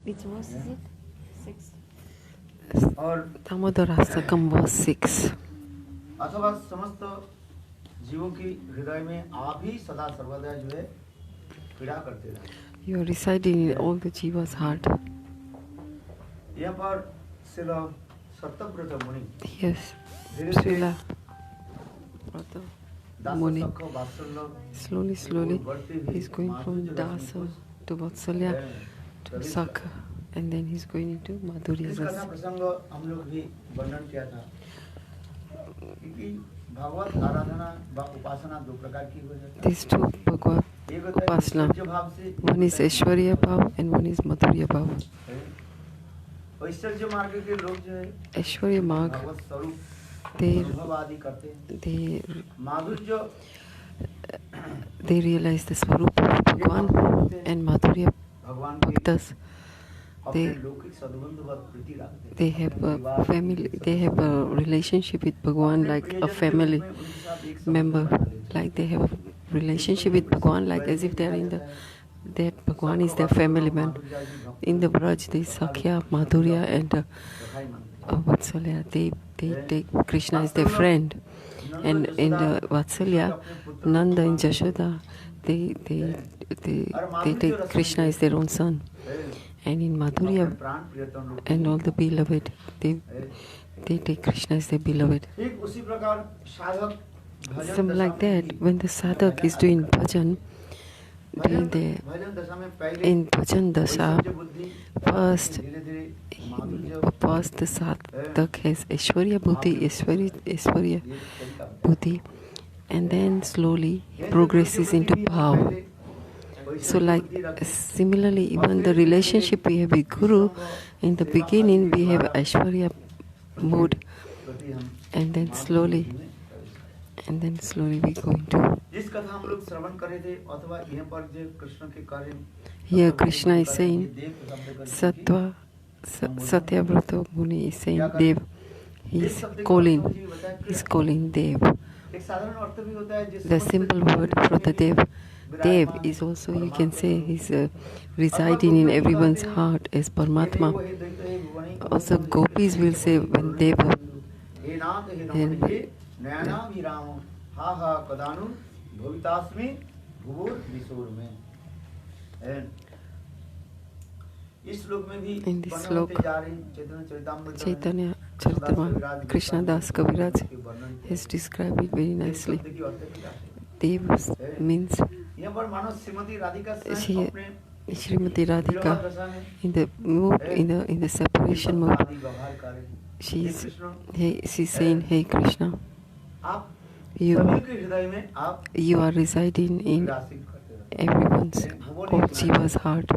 Which verse is it? 6. और Damodara was 6. अथवा समस्त जीवों की हृदय में आप ही सदा सर्वदा जो है पीड़ा करते रहे. You are residing in all the Jiva's heart. यहाँ पर श्रीला सत्यव्रत मुनि. Yes, Srila Muni. Slowly, he's going from Dasa to Vatsalya to Sakha, and then he's going into Madhurya. इसका प्रसंग हम लोग भी वर्णन किया था. क्योंकि भगवत आराधना व उपासना दो प्रकार की हो जाती है. These two Bhagavad Upasana, one is Aishwarya Bhav and one is Madhurya Bhav. ऐश्वर्य मार्ग के लोग जो है Aishwarya Marg, भगवत स्वरूप they अनुभवादि करते हैं. माधुर्य they realize the Swarup of Bhagwan, and Madhurya भगवान Bhaktas, अपने लौकिक सद्बंधवत प्रीति रखते हैं. they have a family, they have a relationship with Bhagwan like a family member, like they have a relationship with Bhagwan like as if they are in the, that Bhagwan is their family man. In the Braj, they Sakhya, Madhurya and Vatsalya, they take Krishna as their friend. And in the Vatsalya, Nanda and Jashoda, they take Krishna as their own son. And in Madhurya and all the beloved, they take Krishna as their beloved. Something like that, when the sadhak is doing bhajan, in bhajan dasha, first the sadhak has Aishwarya Buddhi, and then slowly he progresses into bhav. So like similarly, even the relationship we have with Guru, in the beginning we have Aishwarya mood, and then slowly we go into. Here Krishna is saying, Satyavrata Muni is saying Dev. He's calling Dev. The simple word for the Dev is also, you can say, he's residing in everyone's heart as Paramatma. Also gopis will say when Deva. In this slok, Chaitanya Charitamrita, Krishna Das Kaviraj has described it very nicely. Dev means Srimati Radhika in the mood, in the separation mode. She's saying, "Hey Krishna, you are residing in everyone's, all Jiva's heart.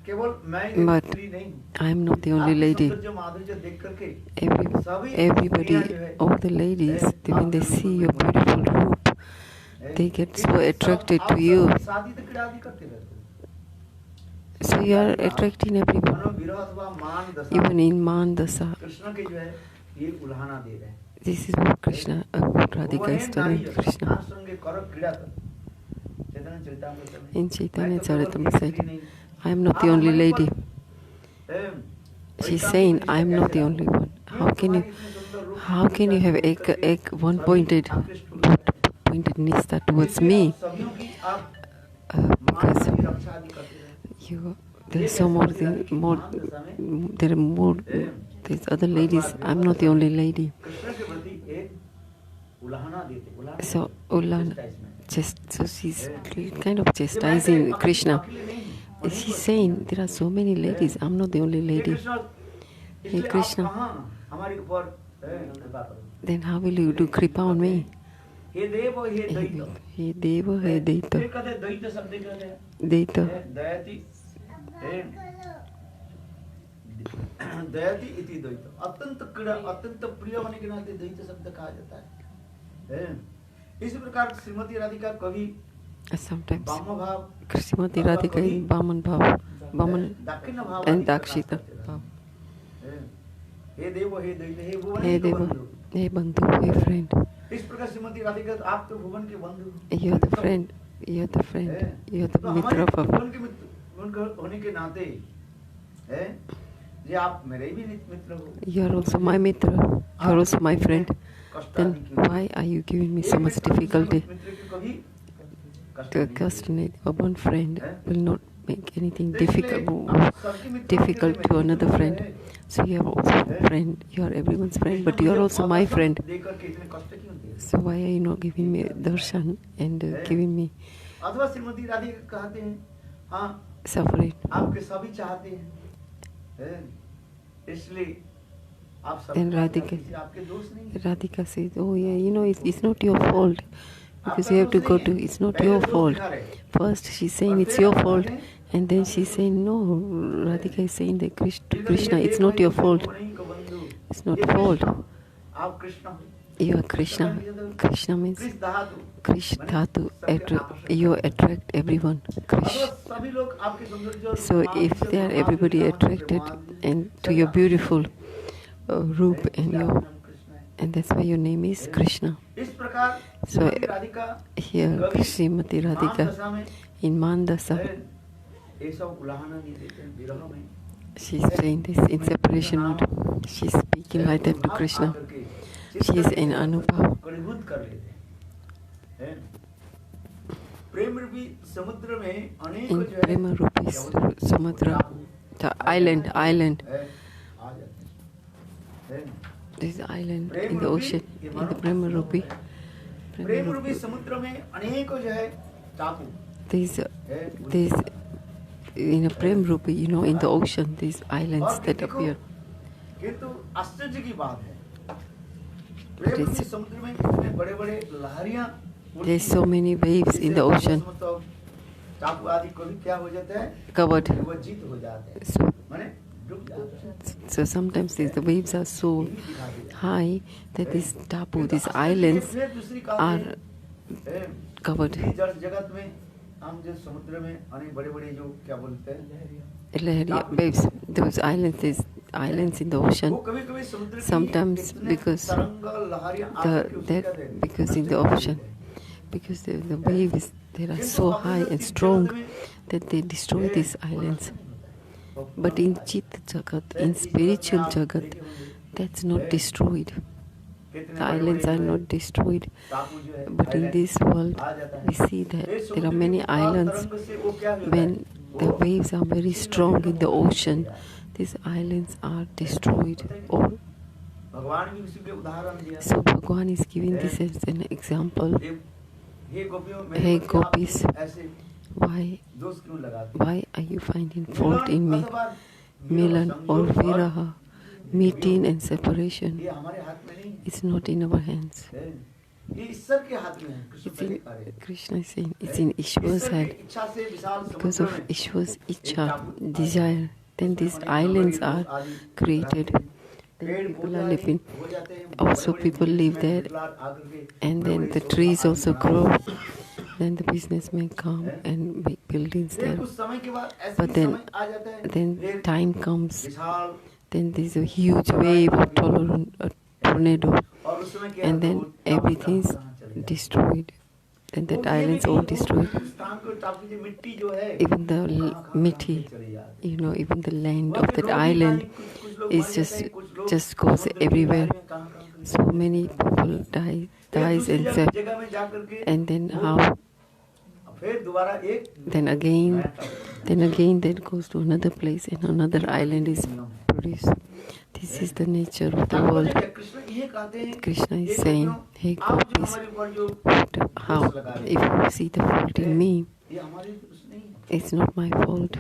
But I am not the only lady. Everybody, all the ladies, when they see your beautiful robe, they get so attracted to you. So you are attracting everyone, even in Man Dasa. This is what Krishna, Radhika is telling Krishna. In Chaitanya Charitamrita said, I am not the only lady. She's saying, I am not the only one. How can you have one pointed nista towards me? Because there's there's other ladies. I'm not the only lady. So so she's kind of chastising Krishna. She's saying, there are so many ladies, I'm not the only lady. Hey Krishna, then how will you do kripa on me? Hey Deva, hey Daita. Daita. दयाति इति द्वैत. अत्यंत प्रिय होने के नाते द्वैत शब्द कहा जाता है. इसी प्रकार श्रीमती राधिका कभी sometimes Srimati Radhika is Vaman Bhav, Vaman and Dakshita Bhav. Hey Deva, hey Bandhu, hey friend. You're the friend, you're the Mitra of मैत्रीपूर्ण होने के नाते है ये आप मेरे भी मित्र हो, You are also my mitra. You are also my friend. कष्ट Then आदि क्यों? why are you giving me so एक much मित्र दूसरे difficulty? मित्र की कभी कष्ट The नहीं custody of one friend will not make anything देगा। तो इसलिए difficult आप सबके मित्रों के लिए difficult मेरे to Mitra another Mitra friend. है। So you are also a friend. You are everyone's friend, but you are also my friend. देकर के इतने कष्ट क्यों दे? So why are you not giving me darshan and giving me अथवा श्रीमती राधिका कहते हैं हाँ suffering? आपके सभी चाहते हैं, इसलिए आप सब Then चाहते हैं, Radhika- आपके दोष नहीं है। Radhika says, oh yeah, you know, it's not your fault. Because you have to go to, it's not your fault. First she's saying it's your fault, and then she's saying, no, Radhika is saying that to Krishna, it's not your fault. It's not fault. आप कृष्ण हो, You are Krishna. Krishna means Krishna Dhatu. You attract everyone. Krishna. सभी लोग आपके सौंदर्य So if they are everybody attracted and to your beautiful roop and that's why your name is Krishna. इस प्रकार So Shrimati Radhika here Srimati Radhika दशा में in Mandasa, ये सब उलाहना नहीं देते हैं विरह में। she's saying this in separation mode. She's speaking like that to Krishna. She is in Anubhav. करीभूत कर लेते हैं। प्रेम रूपी समुद्र में अनेक In जो है Prema Rupi Samudra, the island, आ जाते हैं। this island in the ocean, in the Prema Rupi. प्रेम रूपी समुद्र में अनेक जो है टापू These in a Prem Rupi, you know, in the ocean, these islands that appear. किंतु आश्चर्य की बात है प्रेम रूपी समुद्र में इतने बड़े-बड़े लहरियां There's so many waves in the ocean टापू आदि कभी क्या हो जाता है covered. विवजित हो जाते हैं So, माने डूब जाते हैं so sometimes the waves are so high that these tapu, these islands are covered. जल जगत में हम जो समुद्र में अनेक बड़े-बड़े जो क्या बोलते हैं Lahariya waves, those islands, these islands in the ocean. वो कभी-कभी समुद्र की Sometimes इतने because तरंग लहरियां आकर के उसको क्या that देते because in the ocean, because the waves they are so high and strong that they destroy these islands. But in Chit Jagat, in spiritual Jagat, that's not destroyed. The islands are not destroyed. But in this world, we see that there are many islands. When the waves are very strong in the ocean, these islands are destroyed. Or भगवान भी उसी पे उदाहरण दिया so Bhagwan is giving this as an example. हे गोपियों Hey gopis, ऐसे why दोष क्यों लगाते are you finding fault in me? Milan or Viraha, meeting and separation, ये हमारे हाथ में नहीं it's not in our hands. है ये ईश्वर के हाथ में है कृष्ण It's पहले in, कार्य Krishna is saying it's in Ishwar's ईश्वर की hand. इच्छा से विशाल Because समुद्र of में Ishwar's icha, desire, then these islands are created. Then people are living. Also people live there, and then the trees also grow. Then the businessmen come and make buildings there. कुछ समय के बाद ऐसा But then, समय आ जाता है then time comes. Vishal Then there's a huge wave, a tornado, और उस समय क्या and then everything's destroyed. Then that island's all destroyed. स्थान को टापू की मिट्टी जो है Even the mithi, you know, even the land of that island is just goes everywhere. So many people dies and then how? फिर दोबारा एक Then again that goes to another place and another island is produced. This is the nature of the world. Krishna ये कहते हैं Krishna is saying, hey आप जो gopis, हमारे ऊपर जो how, if you see the fault in me, ये हमारे दोष नहीं है it's not my fault.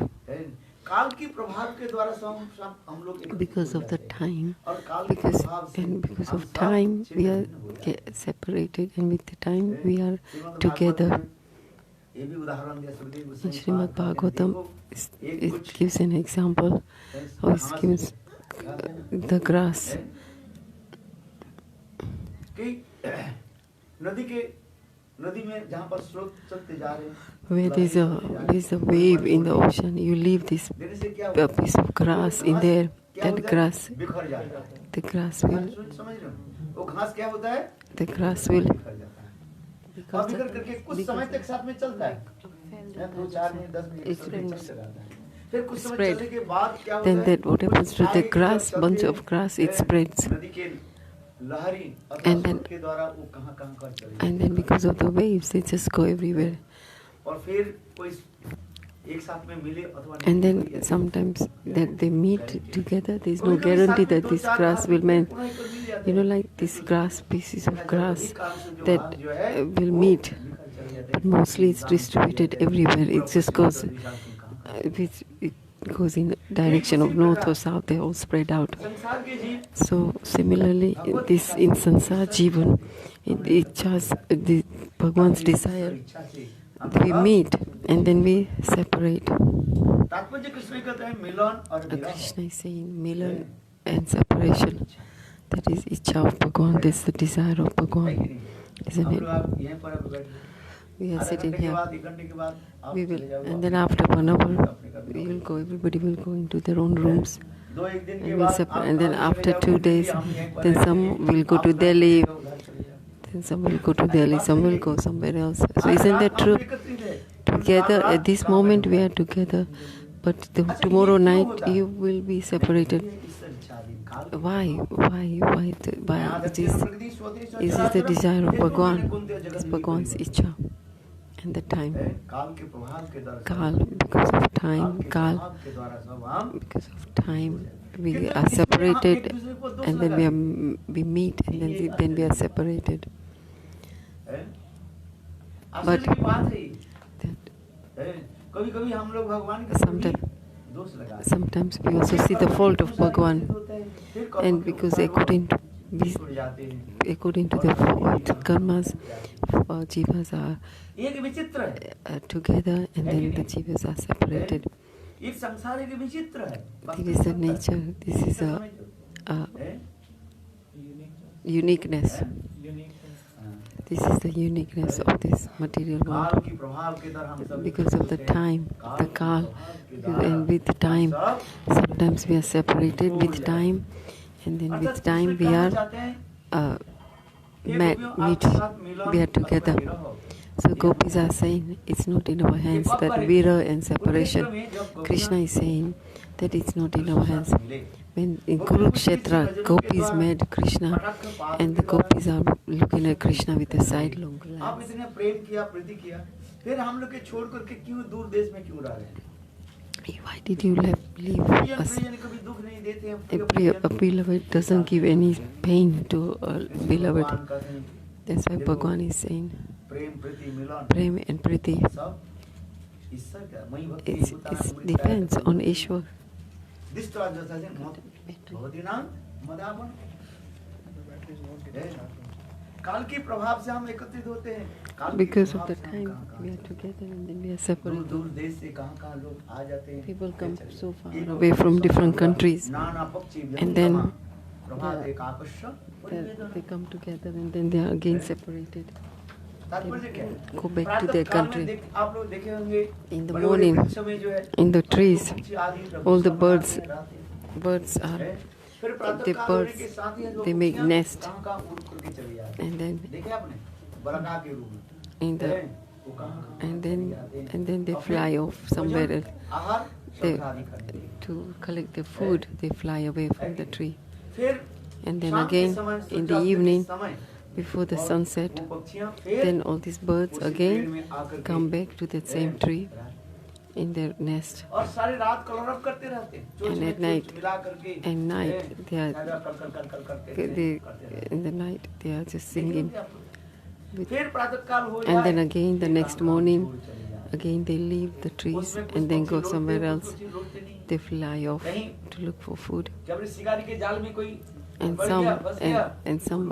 काल की प्रभाव के द्वारा सब हम लोग एकत्रित Because हो of the जाते हैं। time, और काल के प्रभाव से because हम of सब time we are छिन्न हो जाते हैं। separated, and with the time we are Shrimad together. Bhagavat में ये भी उदाहरण दिया सुखदेव In गोस्वामी Srimad महाराज ने Bhagavatam, देखो, it gives an example how it gives the grass. कि नदी में जहाँ पर स्रोत चलते जा रहे हैं Where there's a wave in the ocean, you leave this देने से क्या a piece of grass in there. That grass, बिखर जाता है the grass will, समझ रहे हो वो घास क्या होता है the grass will, बिखर जाता है और बिखर करके कुछ समय तक साथ में चलता है 2 4 मिनट 10 मिनट It चलते removes. रहता है फिर कुछ समय spread. चलने के बाद क्या होता Then है? that what happens to the कुछ grass, चलते bunch हैं, of grass, it spreads. नदी के लहरी अथवा And then- स्रोत के द्वारा वो कहाँ कहाँ कर चले And then because of the waves, they just go everywhere. और फिर कोई एक साथ में मिले अथवा नहीं And मिले, then ऐसे sometimes that they meet together, there is no कभी-कभी guarantee साथ में that दो this चार grass आदमी will meet. पुनः एक बार मिल जाते You know, हैं। like this grass, pieces of grass इसी कारण से जो that भाग जो है, will वो meet. निकल चले जाते But हैं। mostly it's distributed everywhere. It just goes, it goes in the direction of north or south. They all spread out. संसार के जीव So similarly, this in Sansar Jivan, it Ichha's, the Bhagwan's desire, इच्छा से we meet and then we separate. तात्पर्य कृष्ण कहते हैं मिलन और विरह। Krishna is saying Milan and separation. That is Ichha of Bhagwan, that's the desire of है कि Bhagwan, नहीं? isn't हम it? लोग आप यहीं पर अब बैठे हैं। We are आधा sitting घंटे के here. बाद, 1 घंटे के बाद आप We चले will, जाओ, and then आप after 1 hour, अपने घर में we will go, everybody will go into their own rooms. दो एक दिन के And, we'll बाद separate, आप and then कहाँ चले after जाओ, 2 फिर days, हम यहीं पर then रहेंगे। some will go आप to उधर Delhi, चले जाओ, उधर चले जाओ। then some will go to Delhi, some will go somewhere else. So आज isn't रात that हम true? एकत्रित हैं। Together, रात at this काम moment we है। are together, but अच्छा, tomorrow ये क्यों night होता है? you will be separated. ये ईश्वर इच्छाधीन काल के Why? Why? यहाँ It धरती is, और प्रकृति स्वतः is this the चराचर desire of ये दोनों Bhagwan? ने कुंती और It's जगत में Bhagwan's कोई Icha. And the है, time. काल के प्रभाव के द्वारा Kal, सब- because of काल time, के Kal, प्रभाव के द्वारा सब हम because of time, we कितने are इसमें हम separated, एक दूसरे को दोष and then लगाते we meet, and then we are separated. हैं। But- आश्चर्य की बात है ये। That कभी कभी हम लोग भगवान के Sometime- प्रति दोष लगाते हैं। sometimes we also see the fault of Bhagwan, फिर कर्म and के because ऊपर according to we, छुट जाते हैं। according to the what karmas, jivas are एक विचित्र है together, and then the jivas are separated. एक संसार एक विचित्र है। This is the nature. This is a हैं? uniqueness. हाँ। This is the uniqueness of this material काल world. की प्रभाव के द्वारा हम सब Because of the होते हैं। time, काल the के Kal, प्रभाव के द्वारा and with हम time, सब sometimes we are separated with time, and then अर्थात with time we इसमें कहना are चाहते हैं कि met, गोपियों, meet, आपके साथ मिलन we are अथवा together. विरह So gopis are saying it's not in our hands that vira and separation. Krishna is saying that it's not in our hands. When in Kurukshetra, gopis met Krishna, and the gopis are looking at Krishna with a sidelong आप glance. इतने प्रेम किया, प्रीति किया, फिर हम लोग के छोड़ करके क्यों दूर देश में क्यों रह रहे हैं? Why did you leave प्रियजन us? प्रियजन कभी दुख नहीं देते हैं, A beloved doesn't give any pain to a beloved. भगवान का नहीं, That's why Bhagwan is saying Prem Preeti Milan prem and priti. सब ईश्वर का मई भक्ति It होता है, depends on Ishwar. दिष्टवा जैसा है मत भगवती नाम मदापन काल के प्रभाव से हम एकत्रित होते हैं काल के Because of प्रभाव the से हम time कहाँ-कहाँ we are together and then we are दूर separated. दूर देश से कहाँ कहाँ लोग आ जाते हैं People come चले so जाते far हैं। away from different countries. नाना पक्षी And then प्रभात एक आकर्षण They come together and then they are again separated. तात्पर्य क्या है? Go back to their प्रातः काल में country. आप लोग देखे होंगे In the बड़े-बड़े morning, वृक्ष में जो है, in the trees, पक्षी आदि प्रभु all the सब birds- आते हैं, रहते हैं। birds are, फिर प्रातः the काल होने birds, के साथ ही जो they make पक्षियाँ nest. कहाँ-कहाँ उड़ करके चली जाती हैं। and then देखे आपने बरका के रूप में in the वो कहाँ-कहाँ and चली then जाती हैं। and then they और फिर fly off somewhere भोजन, else. आहार They, श्रद्धा आदि करते हैं। to collect the food, they fly away from the tree. फिर And then शाम के again समय, in the सूर्यास्त के evening, समय, before the और sunset, वो पक्षियाँ फिर then all these birds उसी पेड़ again में आकर के come back to that same tree रहते in their nest. और सारी रात कलरव करते रहते हैं चोंच And में at चोंच night- मिला करके and night they are- सारा कल करते They, करते रहते in the night they are just हैं। singing. देखिए आप लोग। With, फिर प्रातः काल हो and then जाए, again the ये next काम morning, छोड़ चले जाते हैं। again they leave the trees उसमें कुछ and then पक्षी go लौटते somewhere हैं, else. कुछ पक्षी लौटते नहीं। They fly off कहीं to look for food. जब इस शिकारी के जाल में कोई And बढ़ some गया, फंस गया, and some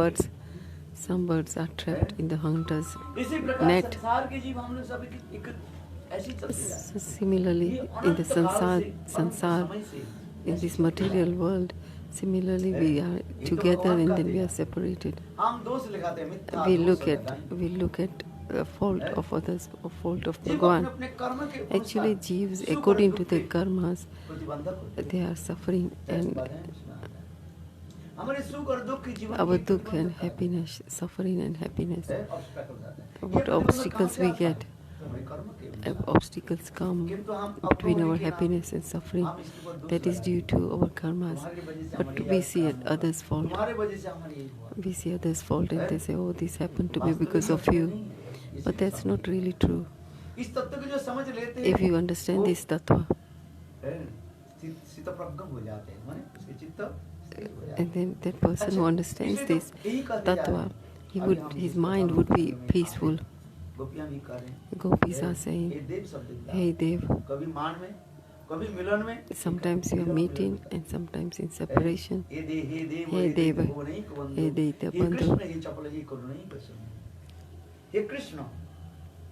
birds are trapped in the hunters' इसी प्रकार net. संसार के जीव हम लोग सब एक ऐसी चलते रहते हैं। So similarly, ये in the अनंत काल से, अनंत sansar, समय से in this material world, similarly we are together and then we are separated. हम दोष लगाते हैं, मिथ्या We दोष look लगाते हैं। at the fault of others, or fault of जीव Bhagwan. अपने कर्म के Actually, अनुसार jeeves, सुख और according to दुख their के karmas, प्रतिबंधक होते हैं। they are suffering, and हमारे सुख और दुख के जीवन our के dukh and प्रतिबंधक happiness, suffering and happiness, है, obstacle होता है। what ये प्रतिबंधक obstacles कहाँ we से आता get. है? हमारे कर्म के अनुसार। obstacles come किंतु हम between अपने our के नाम happiness and suffering, हम इसके ऊपर दोष that is लगाते due हैं। to our karmas. तुम्हारी वजह से But हमारे we ये see काम it हुआ। others' fault. तुम्हारे वजह से हमारे ये हुआ। We see others' fault and they say, oh, this happened to me वास्तविक because of सत्य you. नहीं है। इसी But के that's साथ not really true. इस तत्व को जो समझ लेते If हैं you understand वो, this tattva, चित्तप्रज्ञ हो जाते हैं, माने उसके चित्त स्थिर हो जाते हैं। and then that person who understands इसलिए this तो यही कहते जा रहे tattva, हैं। he अभी would, हम his जिसको mind हम would be मंदिर में peaceful. आ रहे हैं, गोपियां भी कर रहे हैं। Gopis are हे saying, देव शब्द hey Dev, कभी मान में, कभी मिलन में, sometimes you are meeting and sometimes in separation. हे दे, हे देव, हे हे देव, देव, वो नहीं को बंधु। हे दैत्य हे बंधु। कृष्ण, हे चपल, हे करुण, हे कृष्ण। हे कृष्ण,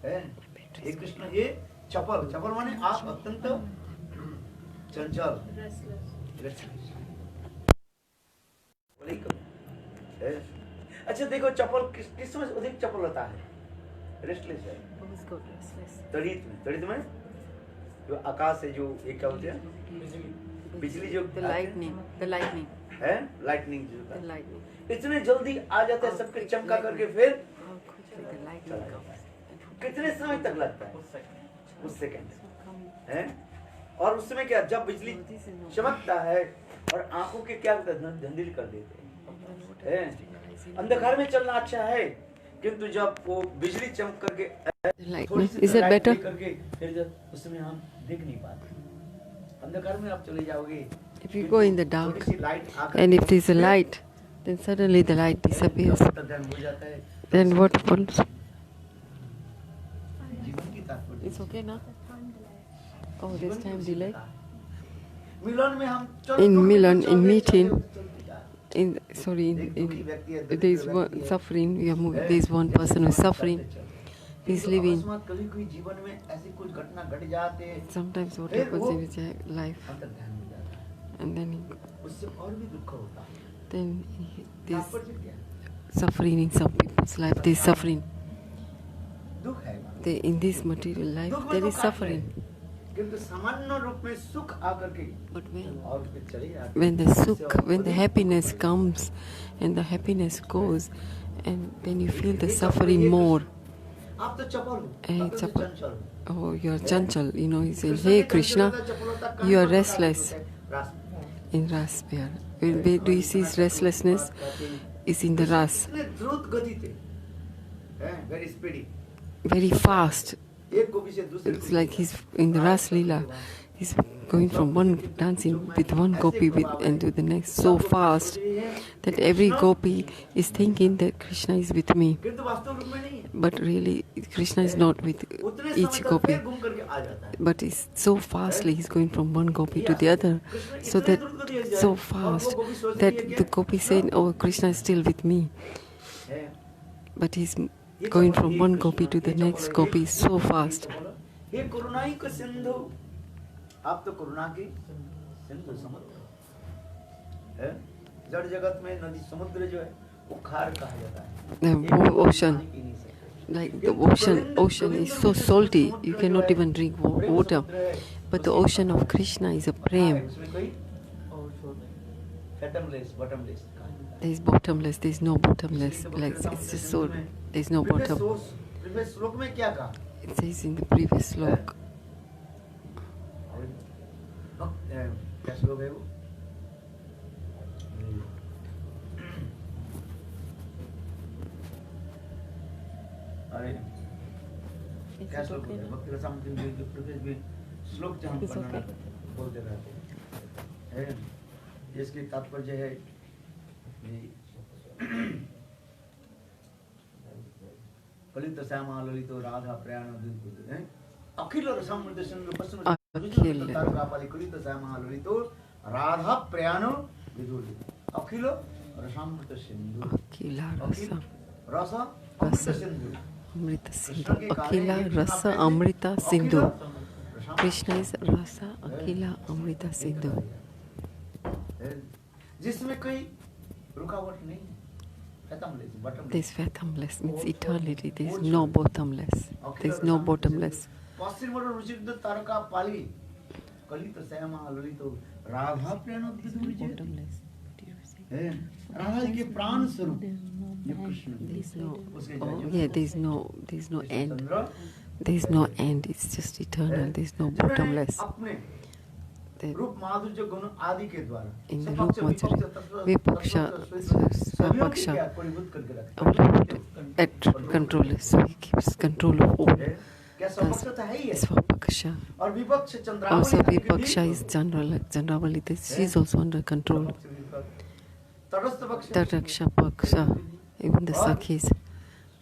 हे कृष्ण, हे चपल, चपल माने आप अत्यंत चंचल, अच्छा देखो चपल किस समय अधिक चपल होता है? रेस्टलेस है। तड़ित में जो आकाश से जो एक क्या बोलते हैं? बिजली जो The lightning, the lightning, है, लाइटनिंग जो the होता है। lightning. इतने जल्दी आ जाता है सबके चमका करके फिर How quickly the lightning comes. कितने समय तक लगता है? उस सेकंड है। और उस समय क्या, जब बिजली चमकता है और आंखों के क्या धंधील कर देते हैं। अंधकार में चलना अच्छा है, किंतु जब वो बिजली चमक करके थोड़ी सी Is that लाइट better? करके फिर जब उस समय हम देख नहीं पाते। अंधकार में आप चले जाओगे, If you go in the dark थोड़ी सी लाइट आकर and if there's a light, then suddenly the light disappears. ध्यान हो जाता है। Then what happens? जीवन की तात्पर्य It's okay now? Oh, there's time delay? मिलन में हम In Milan, in meeting, in there is one suffering, there is one person who is suffering, he is living. कभी कोई जीवन में ऐसी कुछ घटना घट जाते, Sometimes what happens in his life, अंतर ध्यान हो जाता है, and then उससे और भी दुख होता है। there's तात्पर्य क्या है? suffering in some people's life. There is suffering. दुख है, In this material life, there is suffering. किंतु सामान्य रूप में सुख आकर के But और फिर चले जाते when the sukh, when the happiness comes and the happiness goes, and then you feel the suffering more. आप तो चपल हो, Hey, आप तो चपल. चंचल हो। Oh, you are chanchal. You know, he said, hey Krishna, you are restless in ras pyar. Where do you see his restlessness? Is in the ras. द्रुत गति थे, very speedy। Very fast. एक गोपी से दूसरे It's like he's in the Ras Leela. He's going from one dancing with one gopi and to the next so fast that every gopi is thinking that Krishna is with me. किंतु वास्तव रूप में नहीं है। But really, Krishna is not with उतने each समय तक gopi. फिर घूम करके आ जाता है। But it's so fastly he's going from one gopi to the other, so that so fast that the gopi saying, "Oh, Krishna is still with me," but he's going from one gopi to the next gopi so fast. हे करुणाई को सिंधु, आप तो करुणा की सिंधु समुद्र है। जड़ जगत में नदी समुद्र जो है वो खार कहा जाता है। The ocean, like the ocean is so salty, you cannot even drink water. But the ocean of Krishna is a prem. उसमें कोई fathomless, bottomless। There is bottomless, there is no bottomless. Like it's just so, there is no bottom. Previous श्लोक में क्या कहा? It says in the previous slok. क्या श्लोक है वो? अरे क्या श्लोक है? भक्ति रसामृत में जो प्रीवियस भी श्लोक जहाँ वर्णन बोलते रहते हैं, जिसकी तात्पर्य है कलित श्यामा ललितो राधा प्रयाण द्विपुत्र हैं, अखिल रसामृत सिंधु पश्चिम अखिल तारकापाली कलित श्यामा ललितो राधा प्रयाण विदुर, अखिल रसामृत सिंधु, Akila अखिल rasa, रस अमृत Sindhu, amrita sindhu. Akila rasa amrita sindhu. Krishna is rasa akila amrita sindhu. जिसमें कोई रुकावट नहीं, fathomless, bottomless। This fathomless means eternity. There is no bottomless. There is no bottomless. पश्चिम और रुचिर तारकापाली कलित श्यामा ललितो राधा प्रयाण विदुर जी, Bottomless. राधा जी के प्राण स्वरूप ये कृष्ण There is no. उसके Oh, जय yeah. There is no end. Chandra There is no end. It's just eternal. There is no जिन्होंने bottomless. अपने That रूप माधुर्य गुण आदि के द्वारा in the सपक्ष, Rupa Madhurya, विपक्ष, Vipaksha, तत्व, सभी के क्या Svapaksha, परिभूत करके रखा all hold at control. So he keeps control of all. है। क्या सपक्ष तो है ही है Svapaksha. और विपक्ष चंद्रावली Also आदि के Vipaksha भी is Chandravali. She is also under control. तटस्थ पक्ष Taraksha Paksha, even the Sakhis,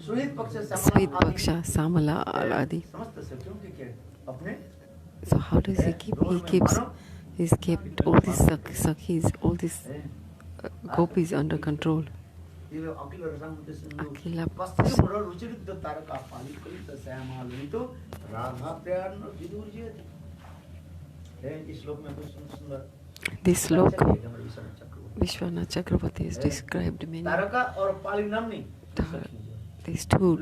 Suhit पक्ष Sweet समला आदि Paksha, Samala, Adi. समस्त सखियों के क्या अपने So how does he keep? He's kept all these Sakhis, all these gopis under control. ये अखिल रसायन सिंधु Akhila वस्तु मोर रुचिरित तारका पालित कलित श्यामालि तो राधा प्यार न विदुर जी है इस श्लोक में कुछ सुंदर This slok, Vishwanath Chakravarti has described many. तारका और पाली नामनी These two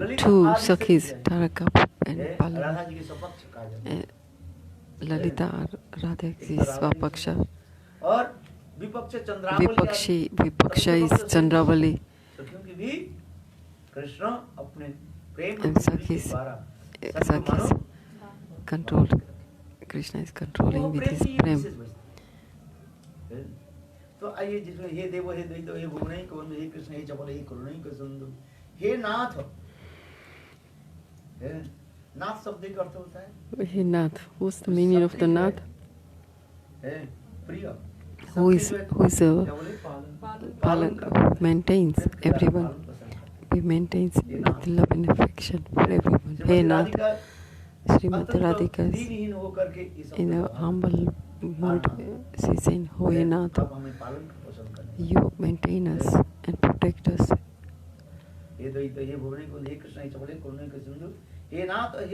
Sakhis, Taraka and Pali. Radha ji के सपक्ष कहा जाता है Lalita Radha is Svapaksha. और विपक्ष चंद्रावली Vipaksha is Chandravali. सखियों की भी कृष्ण अपने प्रेम And Sakhis controlled. Krishna is controlling with his prem. तो आइए जिसमें हे देव हे दैत्य हे भुवनै कवंद हे कृष्ण हे चपल हे करुणै कसंदु हे नाथ नाथ शब्द का अर्थ होता है Hey Nath, what's the meaning of the Nath? प्रिय Who is Palan, who maintains everyone. He maintains with love and affection for everyone. Hey Nath, Srimati Radhika is in a humble mood. She is saying, "Oh Hey Nath, you maintain us and protect us."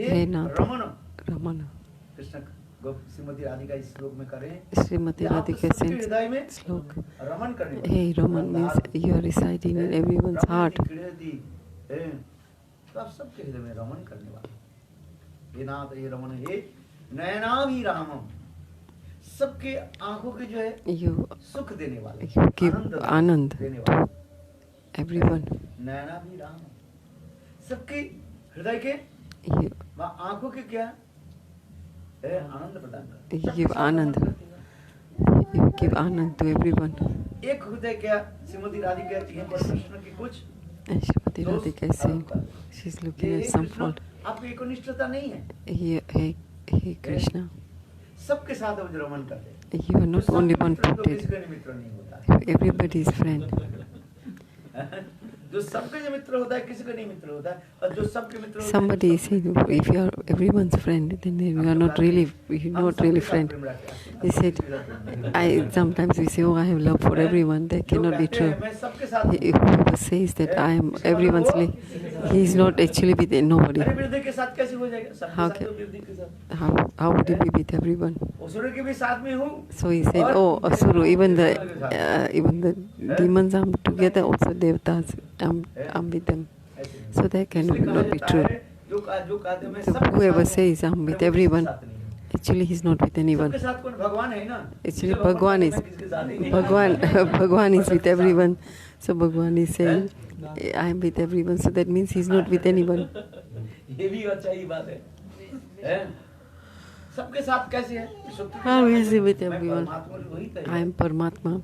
Hey Nath, Ramana. Shrimati Radhika इस श्लोक में करें Srimati Radhika sings slok. Raman करने Hey Raman means you are residing in everyone's heart. तो आप सबके हृदय में रमन करने वाले हे नाथ हे रमन हे नयनाभि रामम सबके आंखों के जो है You सुख देने वाले give anand देने to वाले everyone. नयनाभि राम सबके हृदय के You, आंखों के क्या है आनंद प्रदान कर you give anand. You give anand to everyone. एक हृदय क्या श्रीमती राधिका यहाँ पर कृष्ण की कुछ And Srimati Radhika is saying, she's looking at some fault. आपकी एकनिष्ठता नहीं है Hey Krishna, सबके साथ वो रमन करते you are not only one protected. किसका नहीं मित्र नहीं होता Everybody is friend. जो सबके जो मित्र होता है किसी का नहीं मित्र होता है और जो सबके मित्र होता है Somebody is saying, if you are everyone's friend, then you are not really, you're not really friend. He said, sometimes we say, oh, I have love for everyone. That cannot be true. मैं सबके साथ Whoever says that I am everyone's love, he is not actually with nobody. अरे वृद्धि के साथ कैसे हो जाएगा सबके How साथ can- तो वृद्धि के साथ How would he be with everyone? असुर के भी साथ में हूँ So he said, oh, Asuru, even the demons are together, also devatas, I'm with them. So that cannot be true. So whoever says I'm with everyone, actually he's not with anyone. सबके साथ कौन भगवान है ना Actually Bhagwan is with everyone. So Bhagwan is saying, I am with everyone. So that means he's not with anyone. ये भी अच्छा ही बात है हैं? सबके साथ कैसे है How is he with everyone? परमात्मा वही तो I am Paramatma.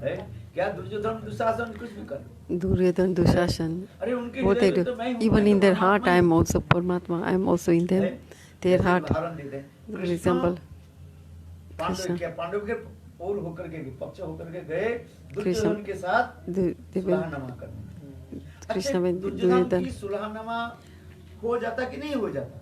है क्या दुर्योधन दुशासन कुछ भी कर Duryodhan, Dushasan, अरे उनके what they हृदय में do. तो मैं हूँ, Even मैं in तो their heart, परमात्मा I am also Paramatma. I am also in them. Their ऐसे heart, उदाहरण देते हैं। for Krishna example, Pandav Krishna. के ओर होकर के विपक्ष होकर के गए कृष्ण। दुर्योधन के साथ they will, सुलहनामा करने कृष्ण अच्छा, when दुर्योधन Duryodhan, की सुलहनामा हो जाता कि नहीं हो जाता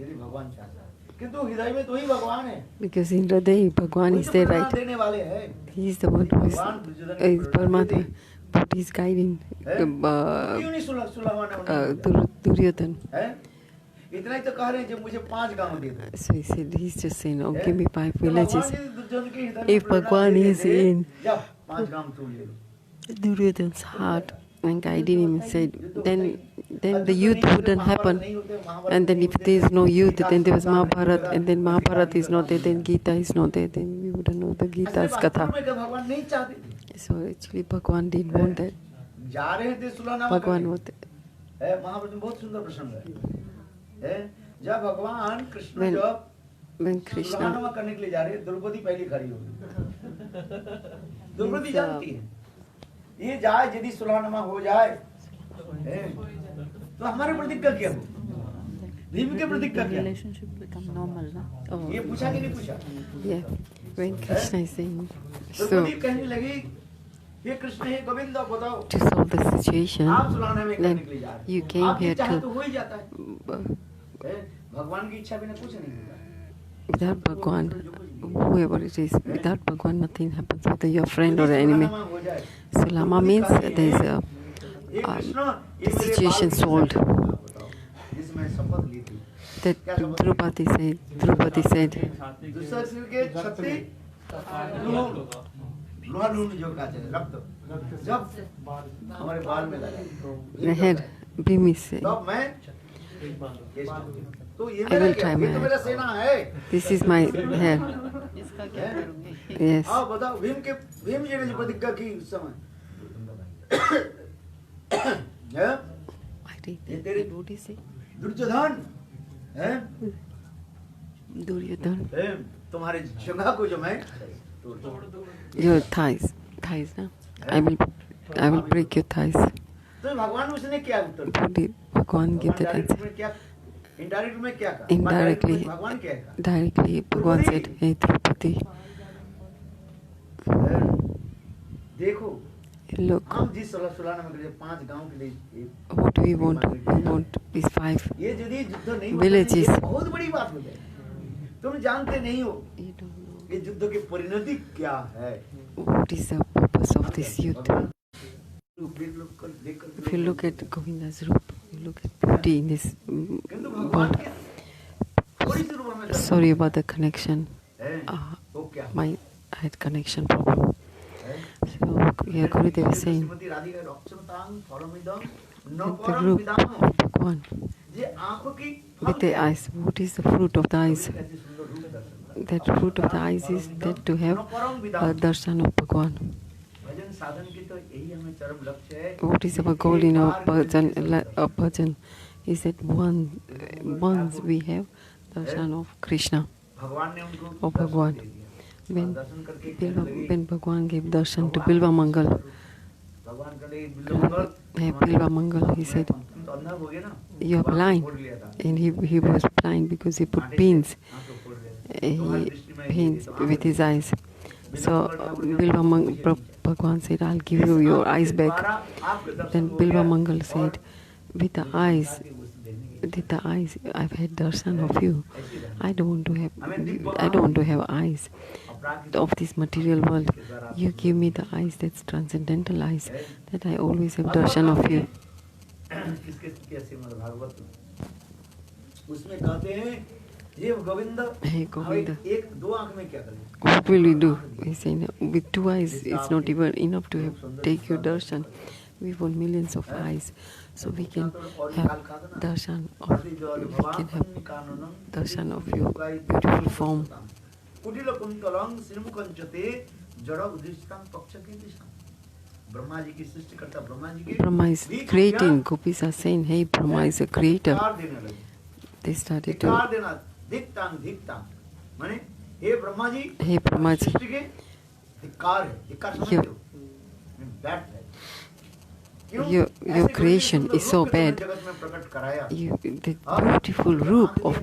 यदि भगवान चाहता किंतु हृदय में तो ही भगवान है because in Hriday, Bhagwan वही is तो there, प्रेरणा right? देने वाले हैं He is the one who भगवान दुर्योधन की is प्रेरणा Paramatma, देते। but he is guiding हैं? तो क्यों नहीं सुलहनामा Duryodhan. है इतना ही तो कह रहे हैं जो मुझे 5 गांव दे दो So he said, he's just saying, oh, give me 5 तो villages. भगवान यदि दुर्योधन के हृदय में If Prerna Bhagwan they is देते, in जा 5 गांव तू ले लो Duryodhan's heart and guiding him and said, then the youth wouldn't happen. And then if there is no youth, then there was Mahabharata, and then Mahabharata is not there, then Gita is not there, then we wouldn't know the Gita's katha. भगवान नहीं चाहते थे So actually Bhagwan didn't want that. जा रहे थे सुलहनामा Bhagwan करने। wanted. है महाभारत में बहुत सुंदर प्रसंग है है? जब भगवान कृष्ण When- जब When Krishna, सुलहानुमा करने के लिए जा रहे हैं, द्रौपदी पहले खड़ी होगी। द्रौपदी Means, जानती है ये जाए यदि सुलहानुमा हो जाए है? तो हमारे प्रतिज्ञा क्या हो, भीम के प्रतिज्ञा क्या? Relationship become normal, na? oh, ये पूछा कि नहीं पूछा? yeah, when Krishna is saying, so Draupadi कहने लगी ये कृष्ण है गोविंद बताओ to solve the situation, आप सुलहानुमा करने then के लिए जा रहे you हैं, came आपकी here चाहे तो to, हो ही जाता है? भगवान की इच्छा बिना कुछ नहीं होगा। without Bhagwan, whoever it is, without Bhagwan nothing happens, whether you're a friend or an enemy. सुलहानुमा हो जाए, Sulama means there is a ये कृष्ण ये the मेरे situation बाल solved. बताओ, जिसमें शपथ ली थी That Draupadi said, दूसरा शिव के छत्ती लोहा लून जो काचे रक्त जब हमारे बाल में लगा the head, Bhimi said, तब मैं तो ये I मेरा will क्या try ये my तो मेरा सेना है this is my hair. इसका क्या करूँगी? Yes. आओ बताओ भीम जी ने जो प्रतिज्ञा की उस समय है? I think ये तेरे what do you say? Duryodhan है? Duryodhan. है? तुम्हारे जगह को जो मैं Your thighs, na? I will break your thighs. तो भगवान उसने क्या उत्तर दिया? What did Bhagwan give that direct answer? में क्या इनडायरेक्ट में क्या कहा? Indirectly, Direct में भगवान क्या कहा? directly, Bhagwan said, hey Draupadi, है? देखो look, हम जिस सुलाना में करें 5 गांव के लिए what we want is 5 ये यदि युद्ध नहीं Villages. ये बहुत बड़ी बात हो जाएगी। तुम जानते नहीं हो You don't know ये युद्ध की परिणति क्या है। what is the purpose of this youth. भगवान If you look at Govinda's roop, you look at beauty in this किंतु भगवान world. के थोड़ी सी रूप में Sorry about the connection. है वो क्या I had connection problem. है? So yeah, Gurudev is saying Shrimati Radhika रक्षमतांग फलमिदं न that the परम roop विदाम of Bhagwan ये आंखों की with the eyes. What is the fruit of the eyes? कैसे सुंदर रूप दर्शन That fruit of the eyes is that to have a darshan of Bhagwan. भजन साधन की तो यही हमें चरम लक्ष्य है। What is our goal in our bhajan is that once we have darshan of Krishna, भगवान ने उनको of दर्शन Bhagwan. दे दिया। When दर्शन करके कहने लगे, when Bhagwan gave darshan to Bilva Mangal, भगवान कहने लगे, Bilvamangal, hey, Bilva Mangal, he said, तुम तो अंधा हो गए ना, you're blind. फोड़ लिया था। And he was blind because he put pins. आंख को फोड़ लिया था। He तुम्हारी दृष्टि में ये pins तो आंख with his eyes. So Bhagwan said, I'll give you your eyes back. द्वारा आपके दर्शन Then हो Bilva गया। Mangal said, with the eyes, उसने देने के with the eyes, I've had darshan of you. ऐसी रहना। I don't want to have eyes अपराध of this material world. You give me the eyes that's transcendental eyes, that I always have darshan of you. किसके किया श्रीमद् भागवत में उसमें कहते हैं ये गोविंद Hey, Govinda. एक दो आंख में क्या करें What will we do? He said, with 2 eyes, it's not even enough to have, take your darshan. We want millions of eyes, so we can have darshan of, we can have darshan of your beautiful form. कुटिल कुंतलंग श्रीमुखंचते जड़ उदिष्टां पक्ष के दिशा ब्रह्मा जी की सृष्टि करता ब्रह्मा जी के Brahma is creating. Gopis are saying, hey, Brahma is a creator. धिक्कार देने लगे They started धिक्कार to, देना धिक्तांग माने हे Brahma ji hey, Brahma ji, सृष्टि के धिक्कार है धिक्कार समझते हो बैड है क्यों your ऐसे creation सुंदर is so रूप के तुमने bad. जगत में प्रकट कराया The beautiful roop of